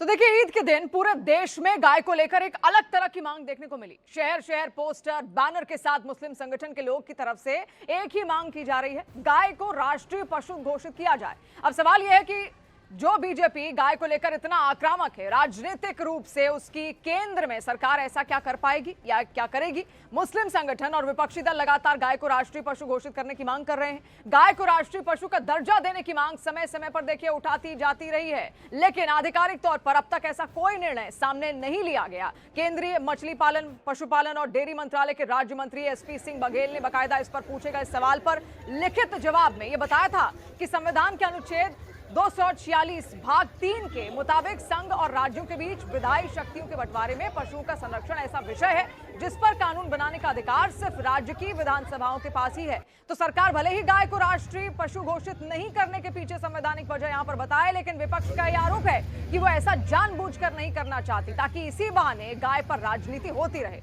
तो देखिए, ईद के दिन पूरे देश में गाय को लेकर एक अलग तरह की मांग देखने को मिली। शहर शहर पोस्टर बैनर के साथ मुस्लिम संगठन के लोग की तरफ से एक ही मांग की जा रही है, गाय को राष्ट्रीय पशु घोषित किया जाए। अब सवाल यह है कि जो बीजेपी गाय को लेकर इतना आक्रामक है, राजनीतिक रूप से उसकी केंद्र में सरकार ऐसा क्या कर पाएगी या क्या करेगी? मुस्लिम संगठन और विपक्षी दल लगातार गाय को राष्ट्रीय पशु घोषित करने की मांग कर रहे हैं। गाय को राष्ट्रीय पशु का दर्जा देने की मांग समय समय पर देखिए उठाती जाती रही है, लेकिन आधिकारिक तौर पर अब तक ऐसा कोई निर्णय सामने नहीं लिया गया। केंद्रीय मछली पालन, पशुपालन और डेयरी मंत्रालय के राज्य मंत्री एसपी सिंह बघेल ने बाकायदा इस पर पूछे गए सवाल पर लिखित जवाब में यह बताया था कि संविधान के अनुच्छेद 246 भाग 3 के मुताबिक संघ और राज्यों के बीच विधायी शक्तियों के बंटवारे में पशुओं का संरक्षण ऐसा विषय है जिस पर कानून बनाने का अधिकार सिर्फ राज्य की विधानसभाओं के पास ही है। तो सरकार भले ही गाय को राष्ट्रीय पशु घोषित नहीं करने के पीछे संवैधानिक वजह यहां पर बताए, लेकिन विपक्ष का यह आरोप है कि वो ऐसा जानबूझकर नहीं करना चाहती ताकि इसी बहाने गाय पर राजनीति होती रहे।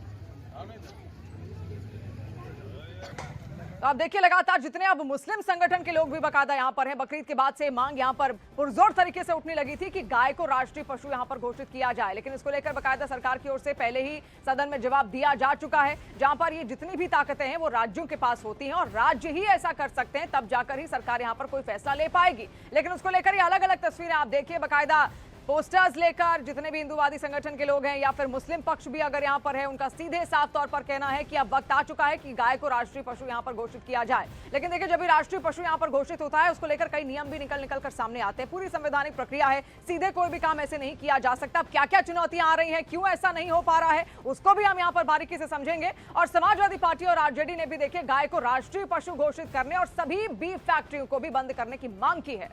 तो आप देखिए, लगातार जितने अब मुस्लिम संगठन के लोग भी बाकायदा यहां पर हैं, बकरीद के बाद से मांग यहां पर पुरजोर तरीके से उठने लगी थी कि गाय को राष्ट्रीय पशु यहां पर घोषित किया जाए, लेकिन इसको लेकर बाकायदा सरकार की ओर से पहले ही सदन में जवाब दिया जा चुका है, जहां पर ये जितनी भी ताकतें हैं वो राज्यों के पास होती हैं और राज्य ही ऐसा कर सकते हैं, तब जाकर ही सरकार यहां पर कोई फैसला ले पाएगी। लेकिन उसको लेकर ये अलग अलग तस्वीरें आप देखिए, बाकायदा पोस्टर्स लेकर जितने भी हिंदूवादी संगठन के लोग हैं या फिर मुस्लिम पक्ष भी अगर यहां पर है, उनका सीधे साफ तौर पर कहना है कि अब वक्त आ चुका है कि गाय को राष्ट्रीय पशु यहां पर घोषित किया जाए। लेकिन देखिए, जब भी राष्ट्रीय पशु यहां पर घोषित होता है, उसको लेकर कई नियम भी निकल कर सामने आते हैं। पूरी संवैधानिक प्रक्रिया है, सीधे कोई भी काम ऐसे नहीं किया जा सकता। क्या क्या चुनौतियां आ रही हैं, क्यों ऐसा नहीं हो पा रहा है, उसको भी हम यहां पर बारीकी से समझेंगे। और समाजवादी पार्टी और आरजेडी ने भी देखिए गाय को राष्ट्रीय पशु घोषित करने और सभी बीफ फैक्ट्रियों को भी बंद करने की मांग की है।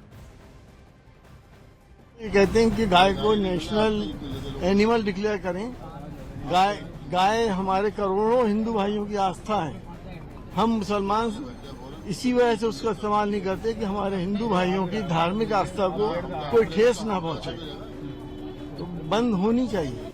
ये कहते हैं कि गाय को नेशनल एनिमल डिक्लेयर करें। गाय हमारे करोड़ों हिंदू भाइयों की आस्था है। हम मुसलमान इसी वजह से उसका इस्तेमाल नहीं करते कि हमारे हिंदू भाइयों की धार्मिक आस्था को कोई ठेस ना पहुंचे, तो बंद होनी चाहिए।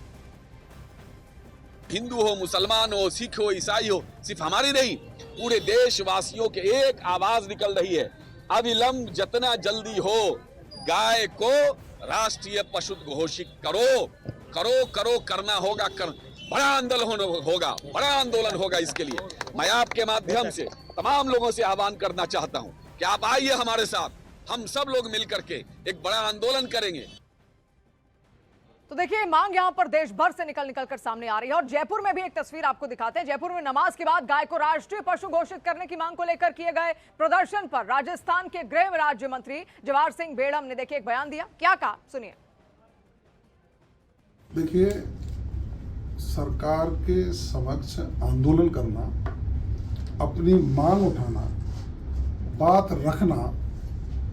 हिंदू हो, मुसलमान हो, सिख हो, ईसाई हो, सिर्फ हमारी नहीं, पूरे देशवासियों के एक आवाज निकल रही है, अविलंब जितना जल्दी हो गाय को राष्ट्रीय पशु घोषित करो, करो करो, करना होगा, बड़ा आंदोलन होगा, बड़ा आंदोलन होगा। इसके लिए मैं आपके माध्यम से तमाम लोगों से आह्वान करना चाहता हूं कि आप आइए हमारे साथ, हम सब लोग मिलकर के एक बड़ा आंदोलन करेंगे। तो देखिए, मांग यहां पर देश भर से निकल कर सामने आ रही है और जयपुर में भी एक तस्वीर आपको दिखाते हैं। जयपुर में नमाज के बाद गाय को राष्ट्रीय पशु घोषित करने की मांग को लेकर किए गए प्रदर्शन पर राजस्थान के गृह राज्य मंत्री जवाहर सिंह बेड़म ने देखिए एक बयान दिया। क्या कहा, सुनिए। देखिए, सरकार के समक्ष आंदोलन करना, अपनी मांग उठाना, बात रखना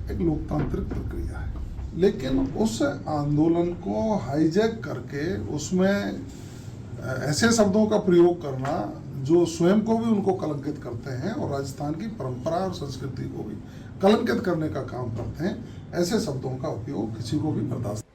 एक लोकतांत्रिक प्रक्रिया है, लेकिन उस आंदोलन को हाईजैक करके उसमें ऐसे शब्दों का प्रयोग करना जो स्वयं को भी उनको कलंकित करते हैं और राजस्थान की परंपरा और संस्कृति को भी कलंकित करने का काम करते हैं, ऐसे शब्दों का उपयोग किसी को भी बर्दाश्त।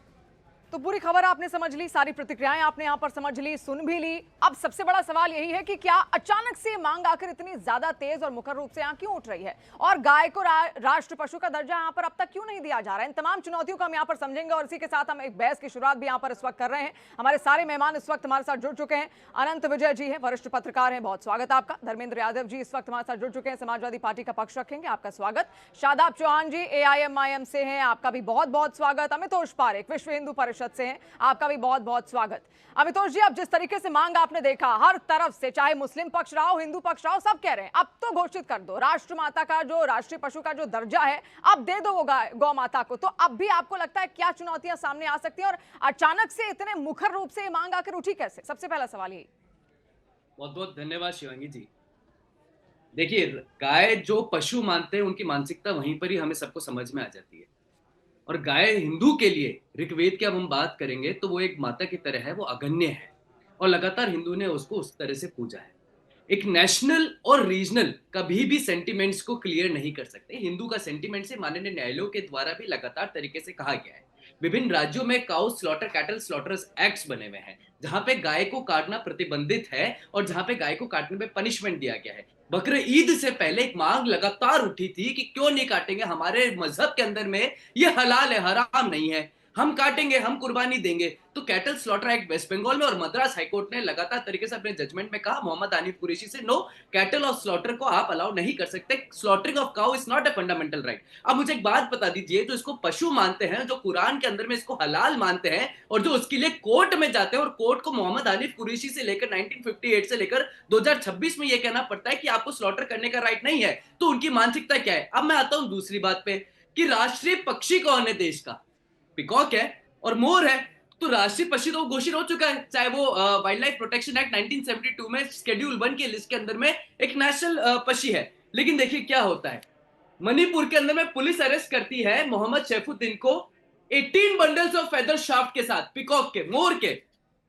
तो पूरी खबर आपने समझ ली, सारी प्रतिक्रियाएं आपने यहां पर समझ ली, सुन भी ली। अब सबसे बड़ा सवाल यही है कि क्या अचानक से मांग आकर इतनी ज्यादा तेज और मुखर रूप से यहां क्यों उठ रही है और गाय को राष्ट्र पशु का दर्जा यहां पर अब तक क्यों नहीं दिया जा रहा है? इन तमाम चुनौतियों को हम यहां पर समझेंगे और इसी के साथ हम एक बहस की शुरुआत भी यहां पर इस वक्त कर रहे हैं। हमारे सारे मेहमान इस वक्त हमारे साथ जुड़ चुके हैं। अनंत विजय जी हैं, वरिष्ठ पत्रकार हैं, बहुत स्वागत आपका। धर्मेंद्र यादव जी इस वक्त हमारे साथ जुड़ चुके हैं, समाजवादी पार्टी का पक्ष रखेंगे, आपका स्वागत। शादाब चौहान जी AIMIM से हैं, आपका भी बहुत बहुत स्वागत। अमितोष पारेख विश्व हिंदू परिषद से हैं, आपका भी बहुत बहुत स्वागत। अमितोष जी, अब जिस तरीके से मांग आपने देखा, हर तरफ से, चाहे मुस्लिम पक्ष रहा हो, हिंदू पक्ष रहा हो, सब कह रहे हैं अब तो घोषित कर दो राष्ट्र माता का, जो राष्ट्रीय पशु का जो दर्जा है, अब दे दो वो गौ माता को। तो अब भी आपको लगता है क्या चुनौतियां सामने आ सकती हैं और अचानक से इतने मुखर रूप से मांग आकर उठी कैसे? सबसे पहला सवाल यही। बहुत बहुत धन्यवाद शिवांगी जी। देखिए, गाय जो पशु मानते हैं उनकी मानसिकता वहीं पर ही हमें सबको समझ में आ जाती है। और गाय हिंदू के लिए ऋग्वेद की अब हम बात करेंगे तो वो एक माता की तरह है, वो अगण्य है और लगातार हिंदू ने उसको उस तरह से पूजा है। एक नेशनल और रीजनल कभी भी सेंटिमेंट्स को क्लियर नहीं कर सकते। हिंदू का सेंटिमेंट से माननीय न्यायालयों के द्वारा भी लगातार तरीके से कहा गया है। विभिन्न राज्यों में काउ स्लॉटर कैटल स्लॉटर्स एक्ट्स बने हुए हैं जहां पे गाय को काटना प्रतिबंधित है और जहां पे गाय को काटने पे पनिशमेंट दिया गया है। बकरे ईद से पहले एक मांग लगातार उठी थी कि क्यों नहीं काटेंगे, हमारे मजहब के अंदर में ये हलाल है, हराम नहीं है। हम काटेंगे, हम कुर्बानी देंगे। तो cattle slaughter act West Bengal में और मद्रास हाईकोर्ट ने लगातार तरीके से अपने जजमेंट में कहा मोहम्मद हनीफ कुरैशी से, नो, कैटल और स्लॉटर को आप अलाउ नहीं कर सकते। Slaughtering of cow is not a fundamental right. अब मुझे एक बात बता दीजिए, जो इसको पशु मानते हैं, जो कुरान के अंदर में इसको हलाल मानते हैं और जो उसके लिए कोर्ट में जाते हैं और कोर्ट को मोहम्मद हनीफ कुरैशी से लेकर 1958 से लेकर 2026 में यह कहना पड़ता है कि आपको स्लॉटर करने का राइट नहीं है, तो उनकी मानसिकता क्या है। अब मैं आता हूं दूसरी बात पे कि राष्ट्रीय पक्षी कौन है देश का? पिकॉक है और मोर है। तो राष्ट्रीय पक्षी तो घोषित हो चुका है, चाहे वो वाइल्ड लाइफ प्रोटेक्शन एक्ट 1972 में शेड्यूल 1 की लिस्ट के अंदर में एक नेशनल पक्षी है। लेकिन देखिए क्या होता है, मणिपुर के अंदर में पुलिस अरेस्ट करती है मोहम्मद शैफुद्दीन को 18 बंडल्स ऑफ फेदर शाफ्ट के साथ, पिकॉक के, मोर के।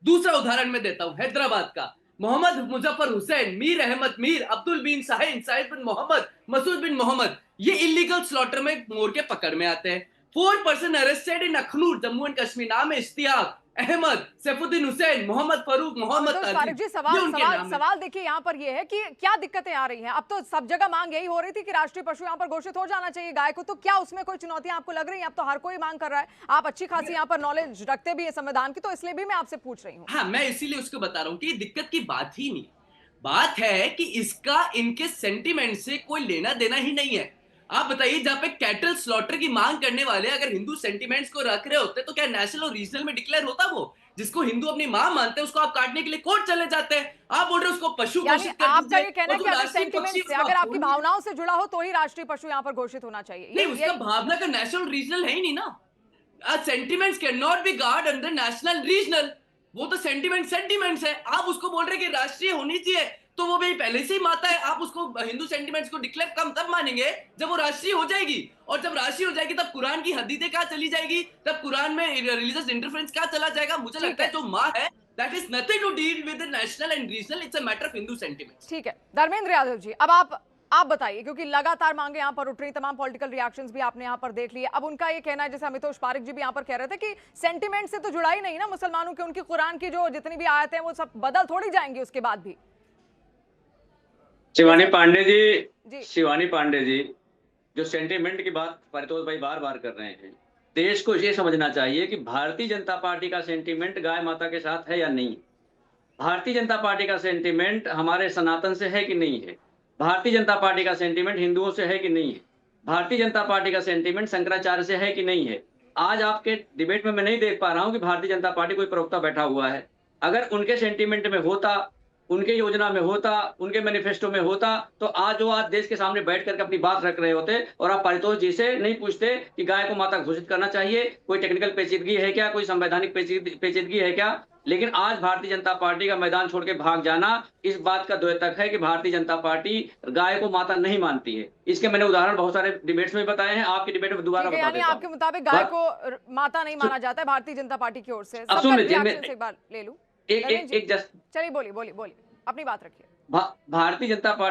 दूसरा उदाहरण मैं देता हूं हैदराबाद का, मोहम्मद मुजफ्फर हुसैन, मीर अहमद मीर, अब्दुल बिन साहिन, साहिद बिन मोहम्मद, मसूद बिन मोहम्मद, ये इलीगल स्लॉटर में मोर के पकड़ में आते हैं। 4 person arrested in Akhnoor, Jammu and Kashmir. नाम है इश्तियाक अहमद, सैफुद्दीन हुसैन, मोहम्मद फारूक, मोहम्मद तो फारूक जी, सवाल देखिए यहाँ पर ये है कि क्या दिक्कतें आ रही हैं। अब तो सब जगह मांग यही हो रही थी कि राष्ट्रीय पशु यहाँ पर घोषित हो जाना चाहिए गाय को, तो क्या उसमें कोई चुनौतियां आपको लग रही हैं? अब तो हर कोई मांग कर रहा है, आप अच्छी खासी यहाँ पर नॉलेज रखते भी है संविधान की, तो इसलिए भी मैं आपसे पूछ रही हूँ। हाँ, मैं इसीलिए उसको बता रहा हूँ कि दिक्कत की बात ही नहीं, बात है कि इसका इनके सेंटिमेंट से कोई लेना देना ही नहीं है। आप बताइए, जहां पे कैटल स्लॉटर की मांग करने वाले अगर हिंदू सेंटिमेंट्स को रख रहे होते तो क्या नेशनल और रीजनल में डिक्लेयर होता? वो जिसको हिंदू अपनी मां मानते हैं उसको आप काटने के लिए कोर्ट चले जाते हैं। आप बोल रहे हो उसको पशु घोषित कर आपका ये कहना है दीजिए, कि अगर सेंटिमेंट से, अगर आपकी भावनाओं से जुड़ा हो तो ही राष्ट्रीय पशु यहाँ पर घोषित होना चाहिए। नहीं, उसका भावना का नेशनल रीजनल है ही नहीं ना। Sentiments can not be guard under national regional. वो तो सेंटिमेंट्स है। आप उसको बोल रहे कि राष्ट्रीय होनी चाहिए, तो वो भी पहले से ही माता है। आप उसको हिंदू सेंटिमेंट्स को डिक्लेयर कम तब मानेंगे जब वो राष्ट्रीय हो जाएगी, और जब राष्ट्रीय हो जाएगी तब कुरान की हदीदें कहाँ चली जाएगी, तब कुरान में रिलीजियस इंटरफेरेंस कहाँ चला जाएगा। मुझे लगता है जो माँ है, that is nothing to deal with the national and regional, it's a matter of Hindu sentiments। ठीक है धर्मेंद्र यादव जी, अब आप बताइए, क्योंकि लगातार मांगे यहाँ पर उठ रही, तमाम पॉलिटिकल रिएक्शंस भी आपने यहाँ पर देख लिए। अब उनका ये कहना है, जैसे अमितोष पारिक जी भी यहाँ पर कह रहे थे कि सेंटिमेंट से तो जुड़ा ही नहीं ना मुसलमानों के, उनकी कुरान की जो जितनी भी आयतें हैं वो सब बदल थोड़ी जाएंगी उसके बाद भी। शिवानी पांडे जी जो सेंटिमेंट की बात परितोष भाई बार बार कर रहे हैं, देश को ये समझना चाहिए कि भारतीय जनता पार्टी का सेंटिमेंट गाय माता के साथ है या नहीं। भारतीय जनता पार्टी का सेंटिमेंट हमारे सनातन से है कि नहीं है। भारतीय जनता पार्टी का सेंटिमेंट हिंदुओं से है कि नहीं है। भारतीय जनता पार्टी का सेंटिमेंट शंकराचार्य से है कि नहीं है। आज आपके डिबेट में मैं नहीं देख पा रहा हूं कि भारतीय जनता पार्टी कोई प्रवक्ता बैठा हुआ है। अगर उनके सेंटिमेंट में होता, उनके योजना में होता, उनके मैनिफेस्टो में होता, तो आज देश के सामने बैठ करके अपनी बात रख रहे होते और आप परितोष जी से नहीं पूछते कि गाय को माता घोषित करना चाहिए, कोई टेक्निकल पेचीदगी है क्या, कोई संवैधानिक पेचीदगी है क्या। लेकिन आज भारतीय जनता पार्टी का मैदान छोड़ के भाग जाना इस बात का द्योतक है कि भारतीय जनता पार्टी गाय को माता नहीं मानती है। इसके मैंने उदाहरण बहुत सारे डिबेट्स में बताए हैं, आपकी डिबेट में दोबारा बता देता हूं। आपके मुताबिक गाय को माता नहीं माना जाता है भारतीय जनता पार्टी की ओर से। अब सुन लीजिए, एक बार ले लूं, एक चलिए बोलिए अपनी बात रखिए। भारतीय जनता पार्टी